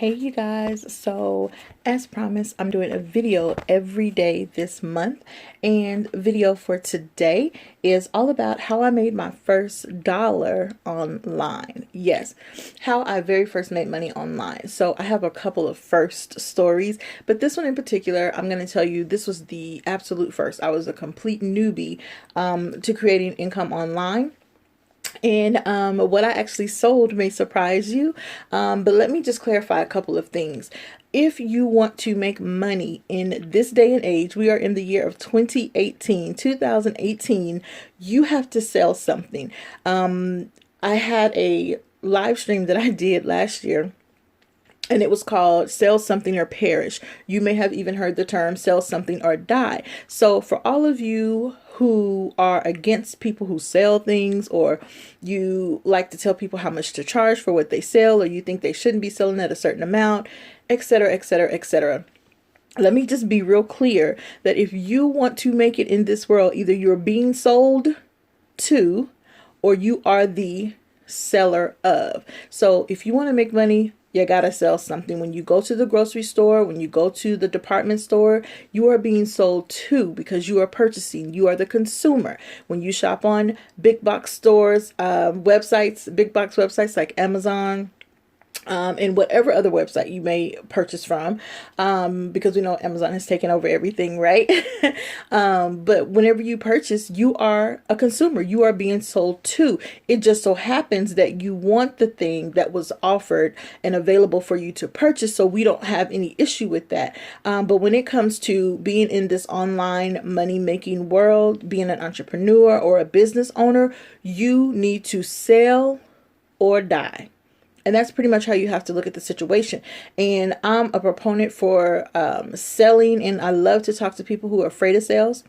Hey you guys, so as promised, I'm doing a video every day this month, and video for today is all about how I made my first dollar online. Yes, how I very first made money online. So I have a couple of first stories, but this one in particular, I'm going to tell you this was the absolute first. I was a complete newbie to creating income online. And what I actually sold may surprise you, but let me just clarify a couple of things. If you want to make money in this day and age, we are in the year of 2018, you have to sell something. I had a live stream that I did last year, and it was called Sell Something or Perish. You may have even heard the term sell something or die. So for all of you who are against people who sell things, or you like to tell people how much to charge for what they sell, or you think they shouldn't be selling at a certain amount, etc., etc., etc., let me just be real clear that if you want to make it in this world, either you're being sold to or you are the seller of. So if you want to make money, you gotta sell something. When you go to the grocery store, when you go to the department store, you are being sold to, because you are purchasing. You are the consumer. When you shop on big box stores, websites, big box websites like Amazon, and whatever other website you may purchase from, because we know Amazon has taken over everything, right? But whenever you purchase, you are a consumer. You are being sold to. It just so happens that you want the thing that was offered and available for you to purchase, so we don't have any issue with that. But when it comes to being in this online money-making world, being an entrepreneur or a business owner, you need to sell or die. And that's pretty much how you have to look at the situation. And I'm a proponent for selling. And I love to talk to people who are afraid of sales,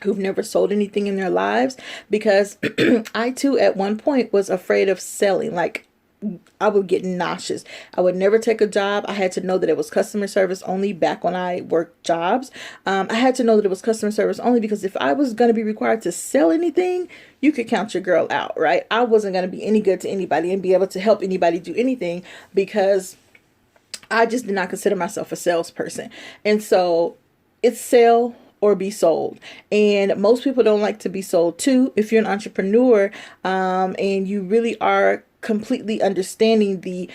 who've never sold anything in their lives, because I too at one point was afraid of selling. Like, I would get nauseous. I would never take a job. I had to know that it was customer service only back when I worked jobs. I had to know that it was customer service only because if I was going to be required to sell anything, you could count your girl out, right? I wasn't going to be any good to anybody and be able to help anybody do anything because I just did not consider myself a salesperson. And so it's sell or be sold. And most people don't like to be sold to. If you're an entrepreneur and you really are completely understanding the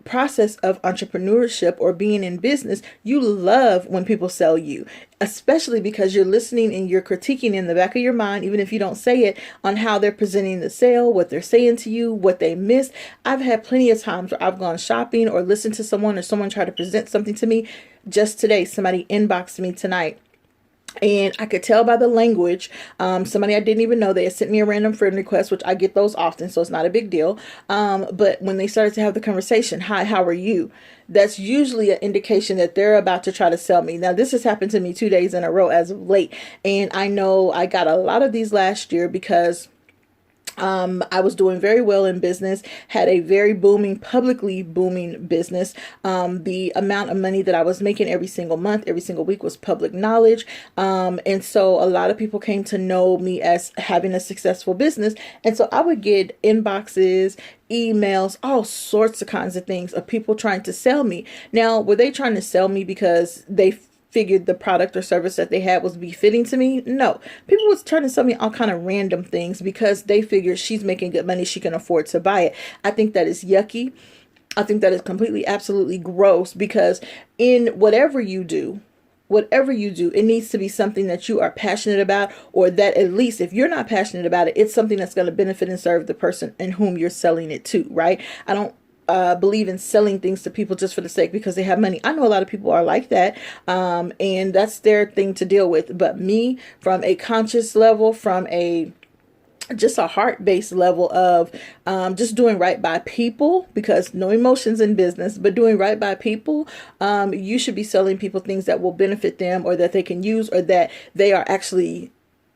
process of entrepreneurship or being in business, you love when people sell you, especially because you're listening and you're critiquing in the back of your mind, even if you don't say it, on how they're presenting the sale, what they're saying to you, what they missed. I've had plenty of times where I've gone shopping or listened to someone, or someone try to present something to me. Just today, somebody inboxed me tonight, and I could tell by the language, somebody I didn't even know, they had sent me a random friend request, which I get those often, so it's not a big deal. But when they started to have the conversation, hi, how are you? That's usually an indication that they're about to try to sell me. Now, this has happened to me 2 days in a row as of late. And I know I got a lot of these last year because I was doing very well in business, had a very publicly booming business. The amount of money that I was making every single month, every single week was public knowledge. And so a lot of people came to know me as having a successful business. And so I would get inboxes, emails, all sorts of kinds of things of people trying to sell me. Now, were they trying to sell me because they figured the product or service that they had was befitting to me? No. People was trying to sell me all kind of random things because they figured she's making good money, she can afford to buy it. I think that is yucky. I think that is completely, absolutely gross, because in whatever you do, it needs to be something that you are passionate about, or that at least if you're not passionate about it, it's something that's going to benefit and serve the person in whom you're selling it to, right? I don't believe in selling things to people just for the sake because they have money. I know a lot of people are like that, and that's their thing to deal with. But me, from a conscious level, from just a heart-based level of just doing right by people, because no emotions in business, but doing right by people, you should be selling people things that will benefit them, or that they can use, or that they are actually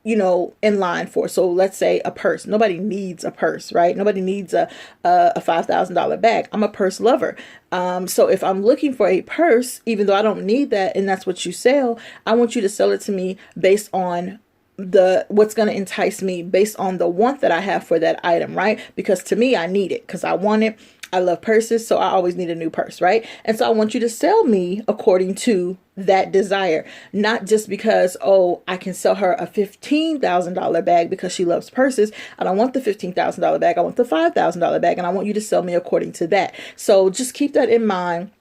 in line for. So let's say a purse. Nobody needs a purse, right? Nobody needs a $5,000 bag. I'm a purse lover. So if I'm looking for a purse, even though I don't need that, and that's what you sell, I want you to sell it to me based on what's going to entice me, based on the want that I have for that item, right? Because to me, I need it because I want it. I love purses, so I always need a new purse, right? And so I want you to sell me according to that desire, not just because, oh, I can sell her a $15,000 bag because she loves purses. I don't want the $15,000 bag. I want the $5,000 bag, and I want you to sell me according to that. So just keep that in mind.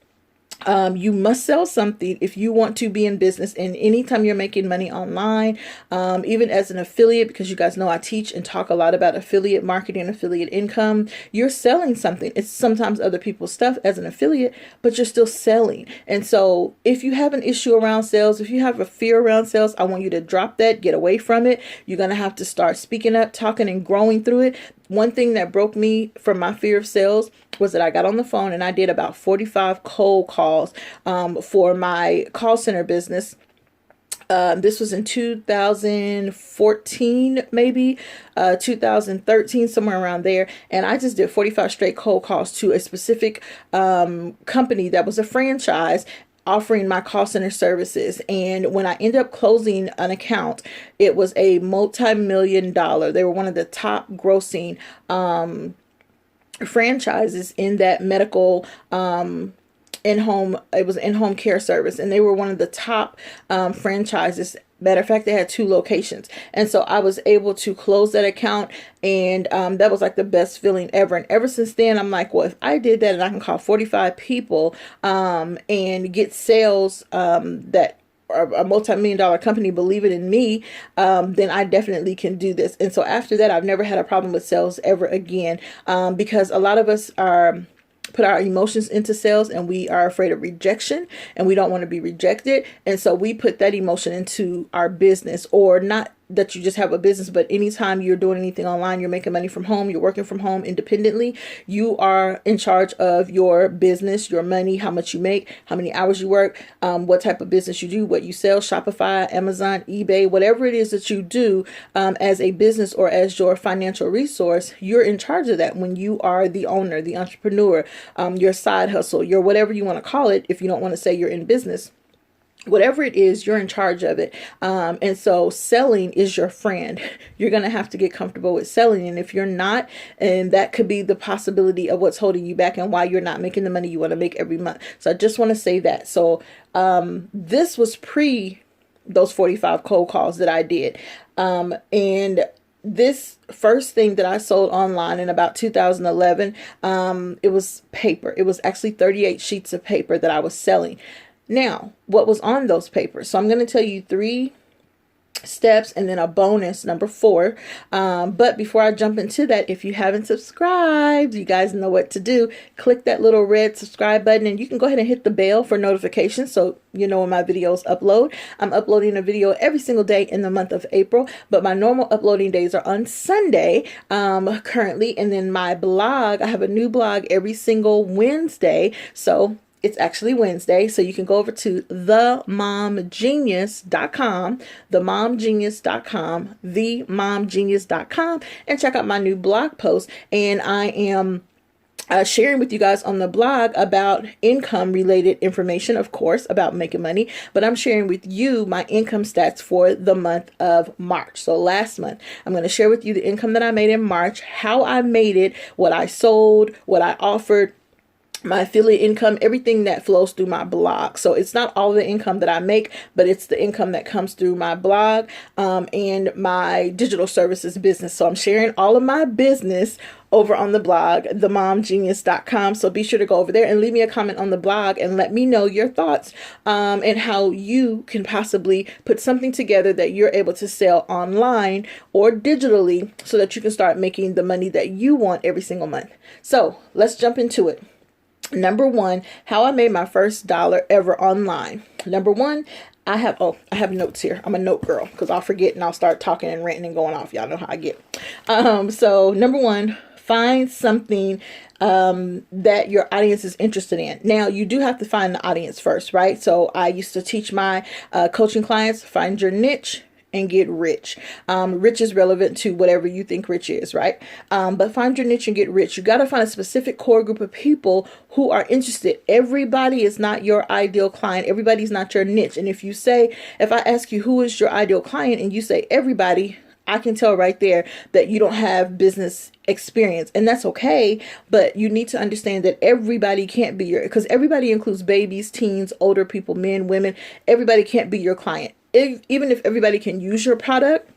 You must sell something if you want to be in business. And anytime you're making money online, even as an affiliate, because you guys know I teach and talk a lot about affiliate marketing, affiliate income, you're selling something. It's sometimes other people's stuff as an affiliate, but you're still selling. And so if you have an issue around sales, if you have a fear around sales, I want you to drop that, get away from it. You're going to have to start speaking up, talking, and growing through it. One thing that broke me from my fear of sales was that I got on the phone and I did about 45 cold calls for my call center business. This was in 2014, maybe 2013, somewhere around there. And I just did 45 straight cold calls to a specific company that was a franchise offering my call center services. And when I ended up closing an account, it was a multi-million-dollar. They were one of the top grossing franchises in that medical in-home. It was in-home care service, and they were one of the top franchises. Matter of fact, they had 2 locations. And so I was able to close that account, and that was like the best feeling ever. And ever since then, I'm like, well, if I did that and I can call 45 people and get sales that a multi-million-dollar company believing in me, then I definitely can do this. And so after that, I've never had a problem with sales ever again, because a lot of us put our emotions into sales, and we are afraid of rejection, and we don't want to be rejected. And so we put that emotion into our business, or not that you just have a business, but anytime you're doing anything online, you're making money from home, you're working from home independently, you are in charge of your business, your money, how much you make, how many hours you work, what type of business you do, what you sell, Shopify, Amazon, eBay, whatever it is that you do as a business or as your financial resource, you're in charge of that when you are the owner, the entrepreneur, your side hustle, your whatever you want to call it, if you don't want to say you're in business. Whatever it is, you're in charge of it. And so selling is your friend. You're going to have to get comfortable with selling. And if you're not, and that could be the possibility of what's holding you back and why you're not making the money you want to make every month. So I just want to say that. So this was pre those 45 cold calls that I did. And this first thing that I sold online in about 2011, it was paper. It was actually 38 sheets of paper that I was selling. Now, what was on those papers? So I'm going to tell you 3 steps and then a bonus, number 4. But before I jump into that, if you haven't subscribed, you guys know what to do. Click that little red subscribe button, and you can go ahead and hit the bell for notifications so you know when my videos upload. I'm uploading a video every single day in the month of April, but my normal uploading days are on Sunday currently. And then my blog, I have a new blog every single Wednesday. So it's actually Wednesday, so you can go over to themomgenius.com, themomgenius.com, and check out my new blog post. And I am sharing with you guys on the blog about income related information, of course, about making money, but I'm sharing with you my income stats for the month of March. So last month, I'm going to share with you the income that I made in March, how I made it, what I sold, what I offered, my affiliate income, everything that flows through my blog. So it's not all the income that I make, but it's the income that comes through my blog and my digital services business. So I'm sharing all of my business over on the blog, themomgenius.com. So be sure to go over there and leave me a comment on the blog and let me know your thoughts and how you can possibly put something together that you're able to sell online or digitally so that you can start making the money that you want every single month. So let's jump into it. Number 1, how I made my first dollar ever online. Number 1, I have notes here. I'm a note girl because I'll forget and I'll start talking and ranting and going off. Y'all know how I get. So number 1, find something that your audience is interested in. Now, you do have to find the audience first, right? So I used to teach my coaching clients, find your niche and get rich. Rich is relevant to whatever you think rich is, right? But find your niche and get rich. You got to find a specific core group of people who are interested. Everybody is not your ideal client. Everybody's not your niche. And if I ask you who is your ideal client and you say everybody, I can tell right there that you don't have business experience, and that's okay. But you need to understand that everybody can't be because everybody includes babies, teens, older people, men, women. Everybody can't be your client. Even if everybody can use your product,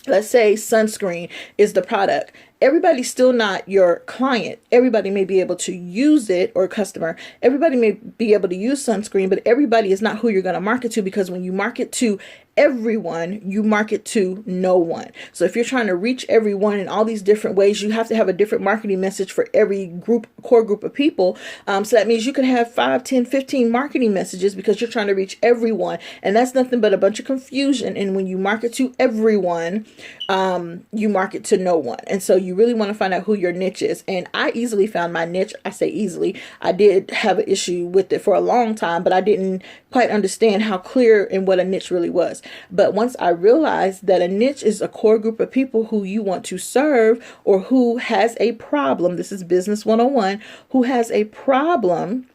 let's say sunscreen is the product, everybody's still not your client. Everybody may be able to use it, or customer. Everybody may be able to use sunscreen, but everybody is not who you're going to market to, because when you market to everyone, you market to no one. So if you're trying to reach everyone in all these different ways, you have to have a different marketing message for every core group of people. So that means you can have 5, 10, 15 marketing messages, because you're trying to reach everyone. And that's nothing but a bunch of confusion. And when you market to everyone, you market to no one. And so you really want to find out who your niche is. And I easily found my niche. I say easily. I did have an issue with it for a long time, but I didn't quite understand how clear and what a niche really was. But once I realized that a niche is a core group of people who you want to serve, or who has a problem, this is business 101, who has a problem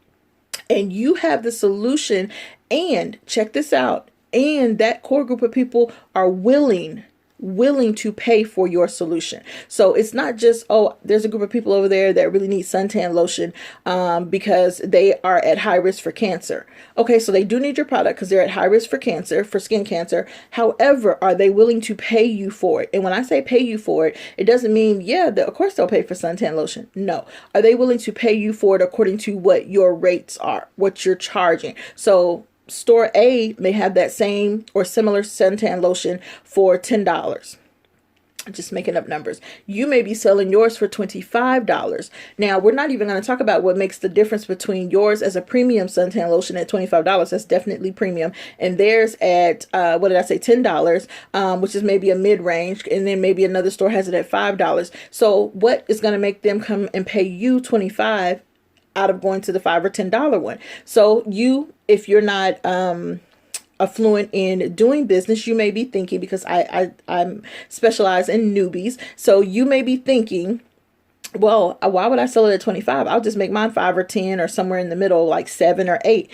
and you have the solution, and check this out, and that core group of people are willing to pay for your solution. So it's not just, oh, there's a group of people over there that really need suntan lotion because they are at high risk for cancer. Okay, so they do need your product because they're at high risk for cancer, for skin cancer. However, are they willing to pay you for it? And when I say pay you for it, it doesn't mean, yeah, of course they'll pay for suntan lotion. No. Are they willing to pay you for it according to what your rates are, what you're charging? So store A may have that same or similar suntan lotion for $10. Just making up numbers. You may be selling yours for $25. Now, we're not even going to talk about what makes the difference between yours as a premium suntan lotion at $25. That's definitely premium. And theirs at, what did I say, $10, which is maybe a mid-range. And then maybe another store has it at $5. So what is going to make them come and pay you $25 out of going to the $5 or $10 one? So if you're not affluent in doing business, you may be thinking, because I'm specialized in newbies, so you may be thinking, well, why would I sell it at 25? I'll just make mine 5 or 10 or somewhere in the middle, like 7 or 8.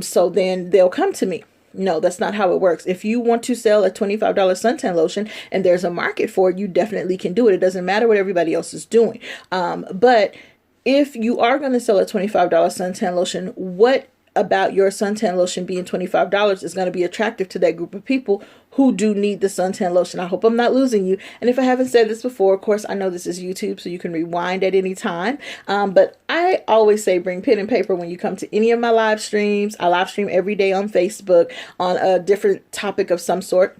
So then they'll come to me. No, that's not how it works. If you want to sell a $25 suntan lotion and there's a market for it, you definitely can do it. It doesn't matter what everybody else is doing. But if you are going to sell a $25 suntan lotion, what about your suntan lotion being $25 is going to be attractive to that group of people who do need the suntan lotion? I hope I'm not losing you. And if I haven't said this before, of course, I know this is YouTube, so you can rewind at any time. But I always say bring pen and paper when you come to any of my live streams. I live stream every day on Facebook on a different topic of some sort.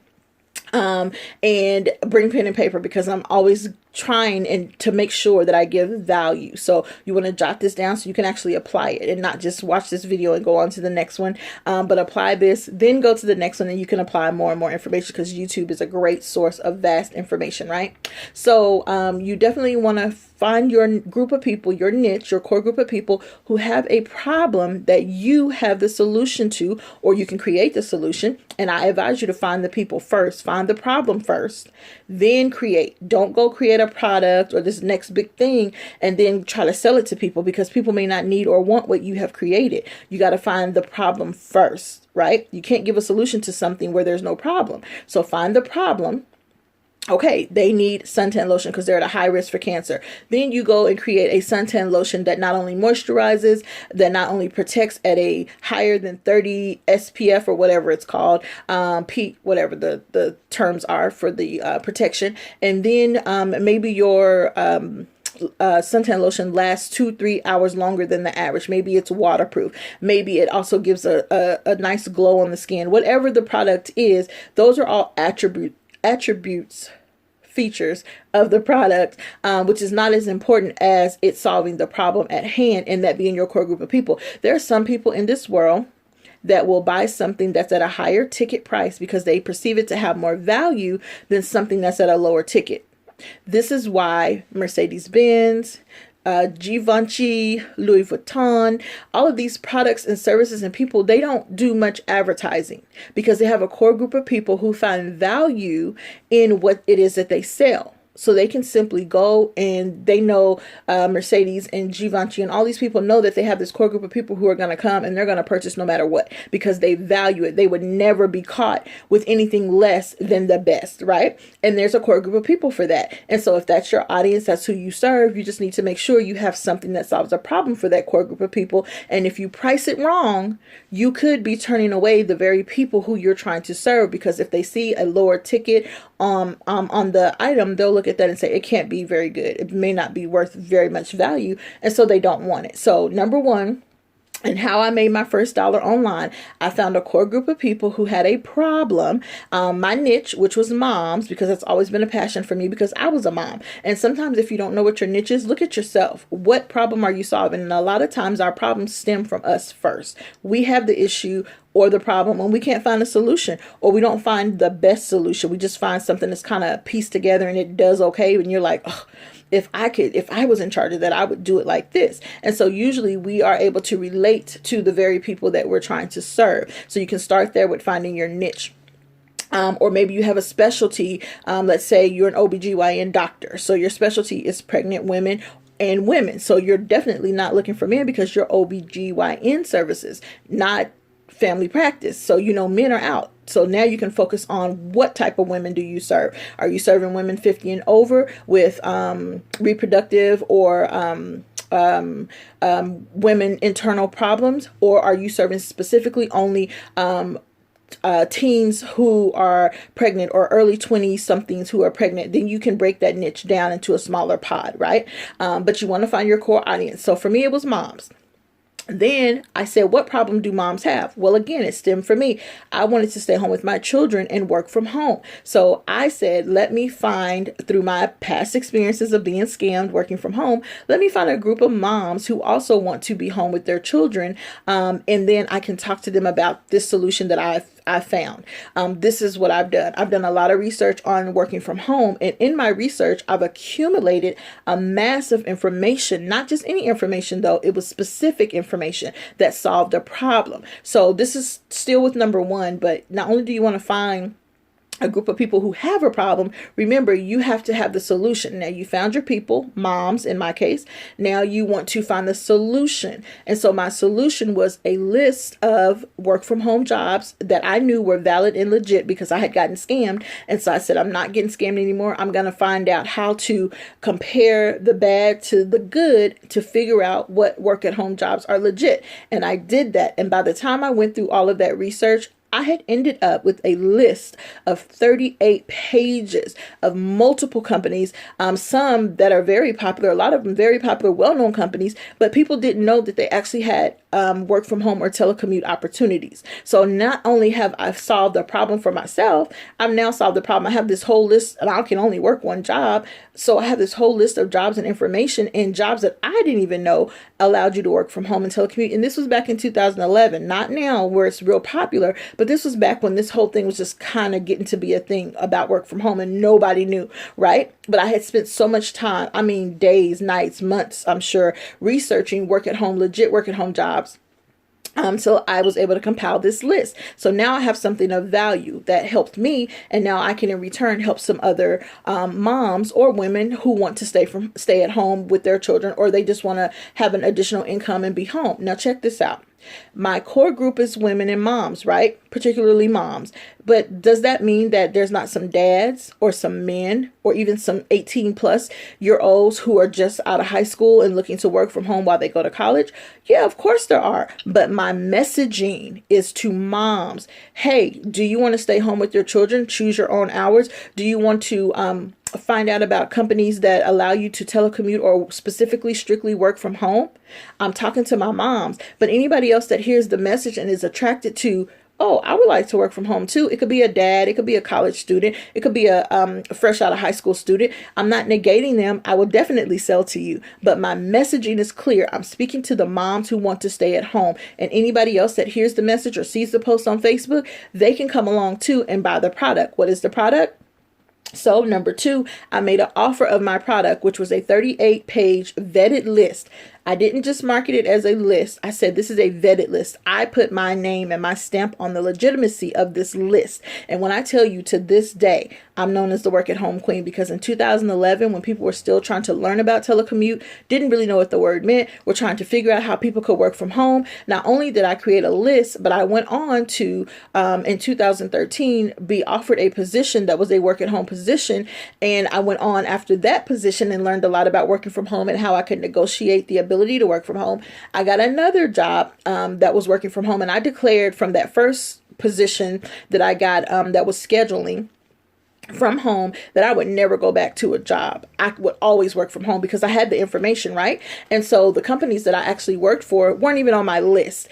And bring pen and paper, because I'm always trying and to make sure that I give value. So you want to jot this down so you can actually apply it, and not just watch this video and go on to the next one, but apply this, then go to the next one, and you can apply more and more information, because YouTube is a great source of vast information, right? So you definitely want to find your group of people, your niche, your core group of people who have a problem that you have the solution to, or you can create the solution. And I advise you to find the people first, find the problem first, then create. Don't go create a product or this next big thing and then try to sell it to people, because people may not need or want what you have created. You got to find the problem first, right? You can't give a solution to something where there's no problem. So find the problem. Okay, they need suntan lotion because they're at a high risk for cancer. Then you go and create a suntan lotion that not only moisturizes, that not only protects at a higher than 30 SPF or whatever it's called, whatever the terms are for the protection. And then maybe your suntan lotion lasts 2-3 hours longer than the average. Maybe it's waterproof. Maybe it also gives a nice glow on the skin. Whatever the product is, those are all attributes, features of the product, which is not as important as it solving the problem at hand, and that being your core group of people. There are some people in this world that will buy something that's at a higher ticket price because they perceive it to have more value than something that's at a lower ticket. This is why Mercedes-Benz, Givenchy, Louis Vuitton, all of these products and services and people, they don't do much advertising, because they have a core group of people who find value in what it is that they sell. So they can simply go, and they know Mercedes and Givenchy and all these people know that they have this core group of people who are going to come and they're going to purchase no matter what, because they value it. They would never be caught with anything less than the best, right? And there's a core group of people for that. And so if that's your audience, that's who you serve, you just need to make sure you have something that solves a problem for that core group of people. And if you price it wrong, you could be turning away the very people who you're trying to serve, because if they see a lower ticket on the item, they'll look at that and say it can't be very good. It may not be worth very much value, and so they don't want it. So number one, and how I made my first dollar online, I found a core group of people who had a problem. My niche, which was moms, because that's always been a passion for me because I was a mom. And sometimes if you don't know what your niche is, look at yourself. What problem are you solving? And a lot of times our problems stem from us first. We have the issue or the problem when we can't find a solution, or we don't find the best solution. We just find something that's kind of pieced together and it does okay. And you're like, oh, if I was in charge of that, I would do it like this. And so usually we are able to relate to the very people that we're trying to serve. So you can start there with finding your niche. Or maybe you have a specialty. Let's say you're an OBGYN doctor. So your specialty is pregnant women and women. So you're definitely not looking for men because you're OBGYN services, not family practice. So, men are out. So now you can focus on what type of women do you serve. Are you serving women 50 and over with reproductive or women internal problems? Or are you serving specifically only teens who are pregnant, or early 20 somethings who are pregnant? Then you can break that niche down into a smaller pod, right? But you want to find your core audience. So for me, it was moms. Then I said, what problem do moms have? Well, again, it stemmed for me. I wanted to stay home with my children and work from home. So I said, let me find, through my past experiences of being scammed, working from home, let me find a group of moms who also want to be home with their children. And then I can talk to them about this solution that I found. This is what I've done. I've done a lot of research on working from home. And in my research, I've accumulated a mass of information, not just any information though, it was specific information that solved a problem. So this is still with number one, but not only do you want to find a group of people who have a problem, remember, you have to have the solution. Now you found your people, moms in my case. Now you want to find the solution. And so my solution was a list of work from home jobs that I knew were valid and legit because I had gotten scammed. And so I said, I'm not getting scammed anymore. I'm going to find out how to compare the bad to the good to figure out what work at home jobs are legit. And I did that. And by the time I went through all of that research, I had ended up with a list of 38 pages of multiple companies, some that are very popular, a lot of them very popular, well-known companies, but people didn't know that they actually had work from home or telecommute opportunities. So not only have I solved the problem for myself, I've now solved the problem. I have this whole list, and I can only work one job. So I have this whole list of jobs and information, and jobs that I didn't even know allowed you to work from home and telecommute. And this was back in 2011, not now where it's real popular, but this was back when this whole thing was just kind of getting to be a thing about work from home and nobody knew, right? But I had spent so much time, days, nights, months, I'm sure, researching work at home, legit work at home jobs. So I was able to compile this list. So now I have something of value that helped me. And now I can in return help some other moms or women who want to stay at home with their children, or they just want to have an additional income and be home. Now check this out. My core group is women and moms, right? Particularly moms. But does that mean that there's not some dads or some men or even some 18-plus-year-olds who are just out of high school and looking to work from home while they go to college? Yeah, of course there are. But my messaging is to moms. Hey, do you want to stay home with your children? Choose your own hours. Do you want to find out about companies that allow you to telecommute or specifically strictly work from home? I'm talking to my moms, but anybody else that hears the message and is attracted to, oh, I would like to work from home too. It could be a dad. It could be a college student. It could be a fresh out of high school student. I'm not negating them. I will definitely sell to you. But my messaging is clear. I'm speaking to the moms who want to stay at home. And anybody else that hears the message or sees the post on Facebook, they can come along too and buy the product. What is the product? So number two, I made an offer of my product, which was a 38-page vetted list. I didn't just market it as a list. I said, this is a vetted list. I put my name and my stamp on the legitimacy of this list. And when I tell you, to this day, I'm known as the work at home queen, because in 2011, when people were still trying to learn about telecommute, didn't really know what the word meant, were trying to figure out how people could work from home. Not only did I create a list, but I went on to, in 2013, be offered a position that was a work at home position. And I went on after that position and learned a lot about working from home and how I could negotiate the ability to work from home. I got another job that was working from home, and I declared from that first position that I got that was scheduling from home that I would never go back to a job. I would always work from home because I had the information, right? And so the companies that I actually worked for weren't even on my list.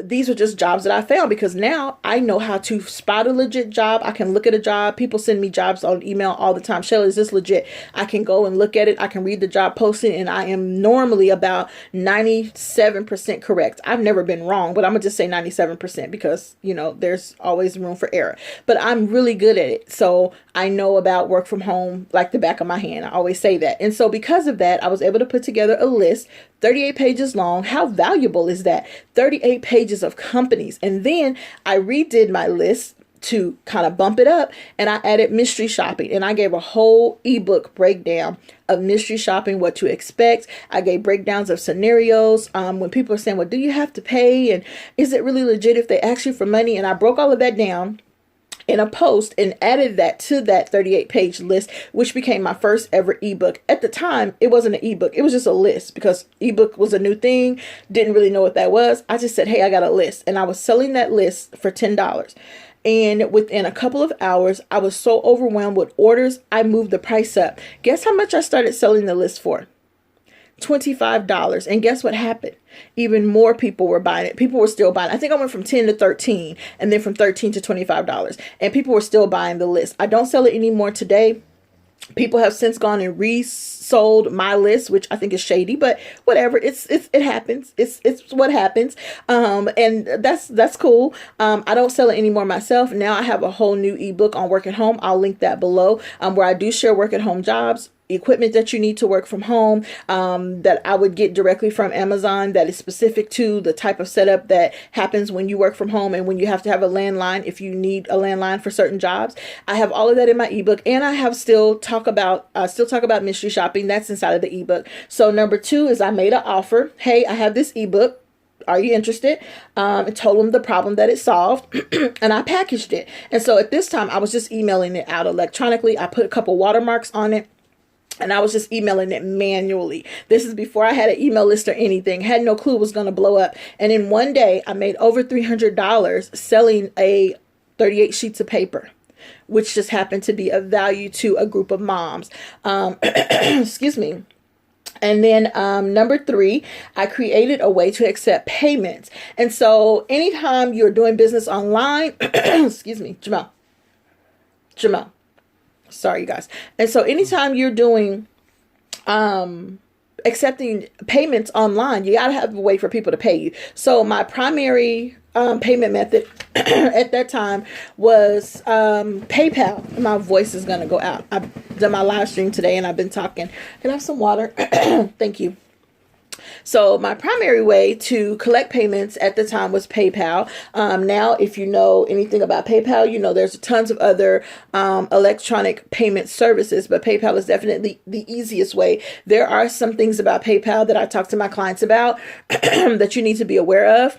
These are just jobs that I found because now I know how to spot a legit job. I can look at a job. People send me jobs on email all the time. Shelly, is this legit? I can go and look at it. I can read the job posting, and I am normally about 97% correct. I've never been wrong, but I'm gonna just say 97% because, you know, there's always room for error, but I'm really good at it. So I know about work from home like the back of my hand. I always say that. And so because of that, I was able to put together a list, 38 pages long. How valuable is that? 38 pages of companies. And then I redid my list to kind of bump it up, and I added mystery shopping, and I gave a whole ebook breakdown of mystery shopping, what to expect. I gave breakdowns of scenarios when people are saying, well, do you have to pay? And is it really legit if they ask you for money? And I broke all of that down in a post and added that to that 38-page list, which became my first ever ebook. At the time, it wasn't an ebook. It was just a list because ebook was a new thing. Didn't really know what that was. I just said, hey, I got a list. And I was selling that list for $10. And within a couple of hours, I was so overwhelmed with orders, I moved the price up. Guess how much I started selling the list for? $25. And guess what happened? Even more people were buying it. People were still buying. I think I went from 10 to 13 and then from 13 to $25, and people were still buying the list. I don't sell it anymore today. People have since gone and resold my list, which I think is shady, but whatever. It happens. It's what happens. And that's cool. I don't sell it anymore myself. Now I have a whole new ebook on work at home. I'll link that below, where I do share work at home jobs, equipment that you need to work from home, that I would get directly from Amazon, that is specific to the type of setup that happens when you work from home and when you have to have a landline, if you need a landline for certain jobs. I have all of that in my ebook, and I have still talk about mystery shopping. That's inside of the ebook. So number 2 is I made an offer. Hey, I have this ebook. Are you interested? And told them the problem that it solved, and I packaged it. And so at this time, I was just emailing it out electronically. I put a couple watermarks on it, and I was just emailing it manually. This is before I had an email list or anything. Had no clue it was going to blow up. And in one day, I made over $300 selling a 38 sheets of paper, which just happened to be of value to a group of moms. Excuse me. And then number 3, I created a way to accept payments. And so anytime you're doing business online, excuse me, Jamal. Sorry, you guys. And so anytime you're doing accepting payments online, you got to have a way for people to pay you. So my primary payment method at that time was PayPal. My voice is going to go out. I've done my live stream today and I've been talking. Can I have some water? Thank you. So my primary way to collect payments at the time was PayPal. Now, if you know anything about PayPal, you know there's tons of other electronic payment services, but PayPal is definitely the easiest way. There are some things about PayPal that I talk to my clients about that you need to be aware of.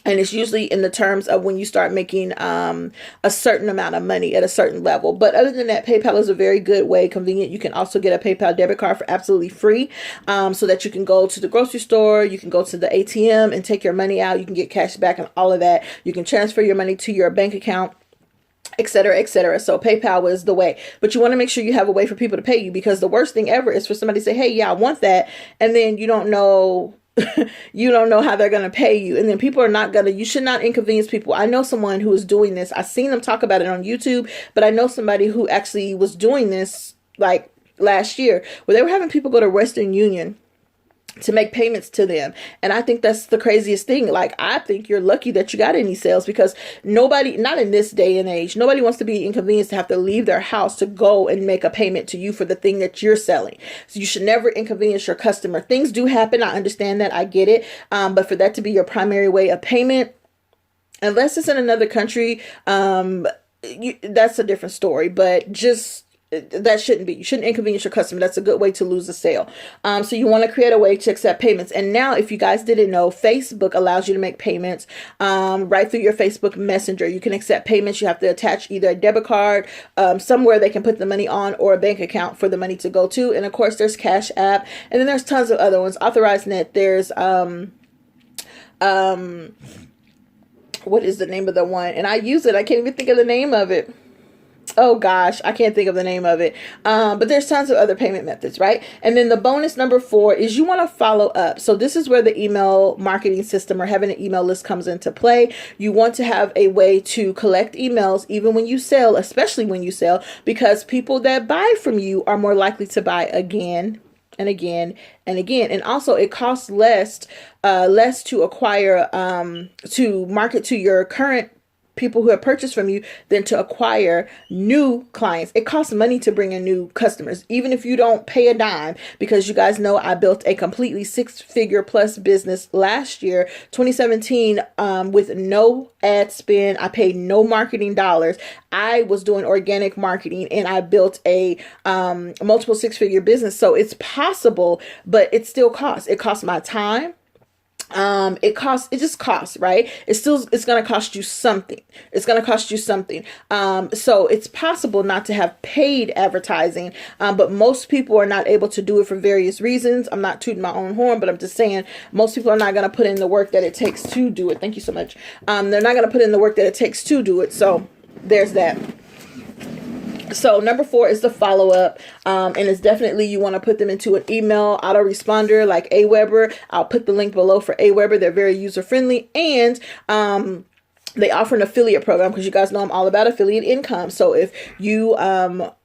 And it's usually in the terms of when you start making a certain amount of money at a certain level. But other than that, PayPal is a very good way, convenient. You can also get a PayPal debit card for absolutely free, so that you can go to the grocery store, you can go to the ATM and take your money out. You can get cash back and all of that. You can transfer your money to your bank account, etc., etc. So PayPal was the way. But you want to make sure you have a way for people to pay you, because the worst thing ever is for somebody to say, hey, yeah, I want that. And then you don't know you don't know how they're going to pay you. And then people are not going to, you should not inconvenience people. I know someone who is doing this. I've seen them talk about it on YouTube, but I know somebody who actually was doing this like last year, where they were having people go to Western Union to make payments to them. And I think that's the craziest thing. Like, I think you're lucky that you got any sales, because nobody, not in this day and age, nobody wants to be inconvenienced to have to leave their house to go and make a payment to you for the thing that you're selling. So you should never inconvenience your customer. Things do happen. I understand that. I get it. But for that to be your primary way of payment, unless it's in another country, that's a different story. But just, that shouldn't be. You shouldn't inconvenience your customer. That's a good way to lose a sale. So you want to create a way to accept payments. And now, if you guys didn't know, Facebook allows you to make payments right through your Facebook Messenger. You can accept payments. You have to attach either a debit card, somewhere they can put the money on, or a bank account for the money to go to. And of course, there's Cash App, and then there's tons of other ones. AuthorizeNet. There's what is the name of the one? And I use it. I can't even think of the name of it. Oh gosh, I can't think of the name of it. But there's tons of other payment methods, right? And then the bonus number 4 is you want to follow up. So this is where the email marketing system, or having an email list, comes into play. You want to have a way to collect emails even when you sell, especially when you sell, because people that buy from you are more likely to buy again and again and again. And also, it costs less to acquire, to market to your current people who have purchased from you than to acquire new clients. It costs money to bring in new customers, even if you don't pay a dime, because you guys know I built a completely 6-figure plus business last year, 2017, with no ad spend. I paid no marketing dollars. I was doing organic marketing, and I built a multiple 6-figure business. So it's possible, but it still costs. It costs my time. It just costs, right? It's going to cost you something. It's going to cost you something. So it's possible not to have paid advertising, but most people are not able to do it for various reasons. I'm not tooting my own horn, but I'm just saying most people are not going to put in the work that it takes to do it. Thank you so much. They're not going to put in the work that it takes to do it. So there's that. So number 4 is the follow-up, and it's definitely, you want to put them into an email autoresponder like Aweber. I'll put the link below for Aweber. They're very user-friendly, and they offer an affiliate program, because you guys know I'm all about affiliate income. So if you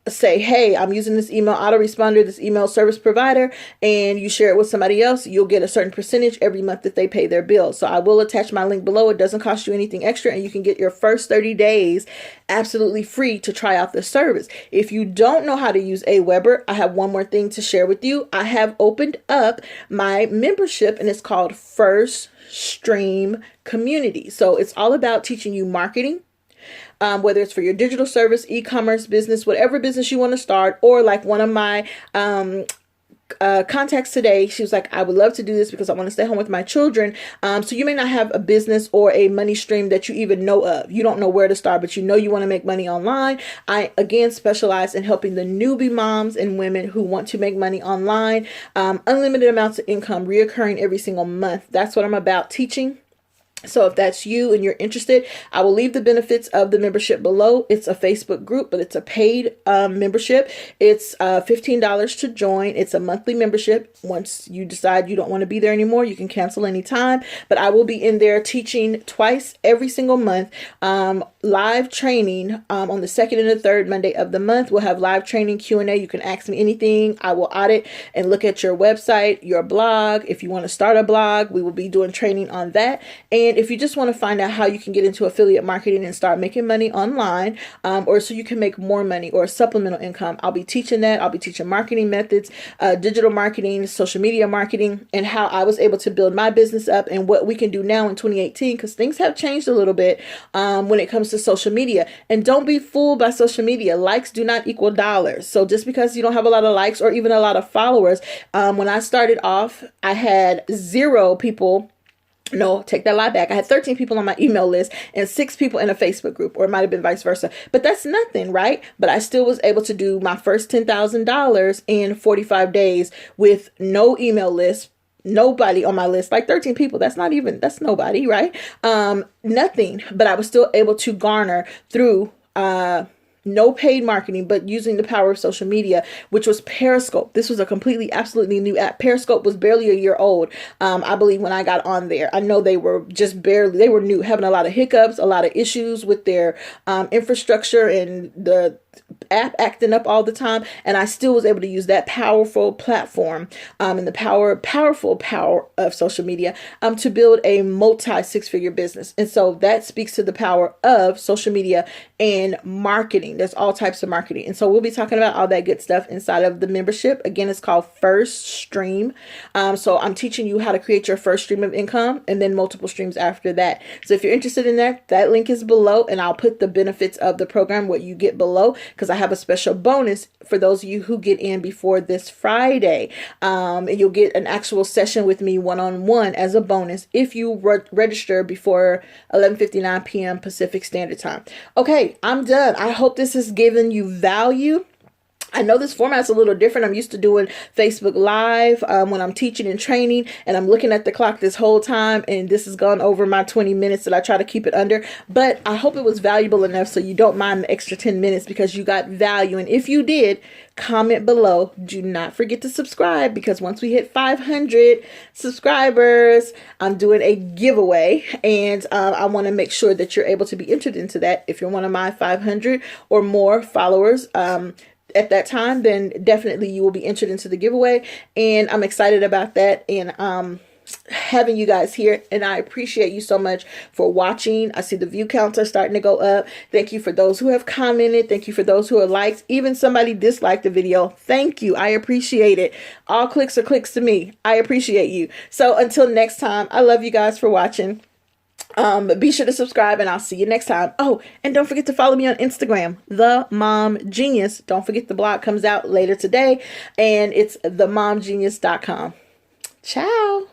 say, hey, I'm using this email autoresponder, this email service provider, and you share it with somebody else, you'll get a certain percentage every month that they pay their bill. So I will attach my link below. It doesn't cost you anything extra, and you can get your first 30 days absolutely free to try out the service. If you don't know how to use Aweber, I have one more thing to share with you. I have opened up my membership, and it's called First Stream Community. So it's all about teaching you marketing, whether it's for your digital service, e-commerce business, whatever business you want to start. Or like one of my contacts today, she was like, I would love to do this because I want to stay home with my children. So you may not have a business or a money stream that you even know of. You don't know where to start, but you know you want to make money online. I, again, specialize in helping the newbie moms and women who want to make money online, unlimited amounts of income, reoccurring every single month. That's what I'm about, teaching. So if that's you and you're interested, I will leave the benefits of the membership below. It's a Facebook group, but it's a paid membership. It's $15 to join. It's a monthly membership. Once you decide you don't want to be there anymore, you can cancel anytime. But I will be in there teaching twice every single month. Live training on the 2nd and the 3rd Monday of the month. We'll have live training Q&A. You can ask me anything. I will audit and look at your website, your blog. If you want to start a blog, we will be doing training on that. And if you just want to find out how you can get into affiliate marketing and start making money online, or so you can make more money or supplemental income, I'll be teaching that. I'll be teaching marketing methods, digital marketing, social media marketing, and how I was able to build my business up and what we can do now in 2018, because things have changed a little bit when it comes to social media. And don't be fooled by social media. Likes do not equal dollars. So just because you don't have a lot of likes or even a lot of followers, when I started off, I had 0 people. No, take that lie back. I had 13 people on my email list and 6 people in a Facebook group, or it might have been vice versa. But that's nothing, right? But I still was able to do my first $10,000 in 45 days with no email list, nobody on my list. Like 13 people, that's nobody, right? Nothing. But I was still able to garner through no paid marketing, but using the power of social media, which was Periscope. This was a completely, absolutely new app. Periscope was barely a year old, I believe, when I got on there. I know they were new, having a lot of hiccups, a lot of issues with their infrastructure and the app acting up all the time, and I still was able to use that powerful platform and the powerful power of social media to build a multi six-figure business. And so that speaks to the power of social media and marketing. There's all types of marketing. And so we'll be talking about all that good stuff inside of the membership. Again, it's called First Stream. So I'm teaching you how to create your first stream of income and then multiple streams after that. So if you're interested in that link is below, and I'll put the benefits of the program, what you get below, because I have a special bonus for those of you who get in before this Friday. And you'll get an actual session with me one-on-one as a bonus if you register before 11:59 p.m. Pacific Standard Time. Okay, I'm done. I hope this has given you value. I know this format's a little different. I'm used to doing Facebook Live when I'm teaching and training, and I'm looking at the clock this whole time, and this has gone over my 20 minutes that I try to keep it under. But I hope it was valuable enough so you don't mind the extra 10 minutes because you got value. And if you did, comment below. Do not forget to subscribe, because once we hit 500 subscribers, I'm doing a giveaway, and I want to make sure that you're able to be entered into that. If you're one of my 500 or more followers, at that time, then definitely you will be entered into the giveaway, and I'm excited about that, and having you guys here, and I appreciate you so much for watching. I see the view counts are starting to go up. Thank you for those who have commented. Thank you for those who have liked. Even somebody disliked the video. Thank you. I appreciate it. All clicks are clicks to me. I appreciate you. So until next time, I love you guys for watching. Be sure to subscribe, and I'll see you next time. Oh, and don't forget to follow me on Instagram, The Mom Genius. Don't forget the blog comes out later today, and it's themomgenius.com. Ciao.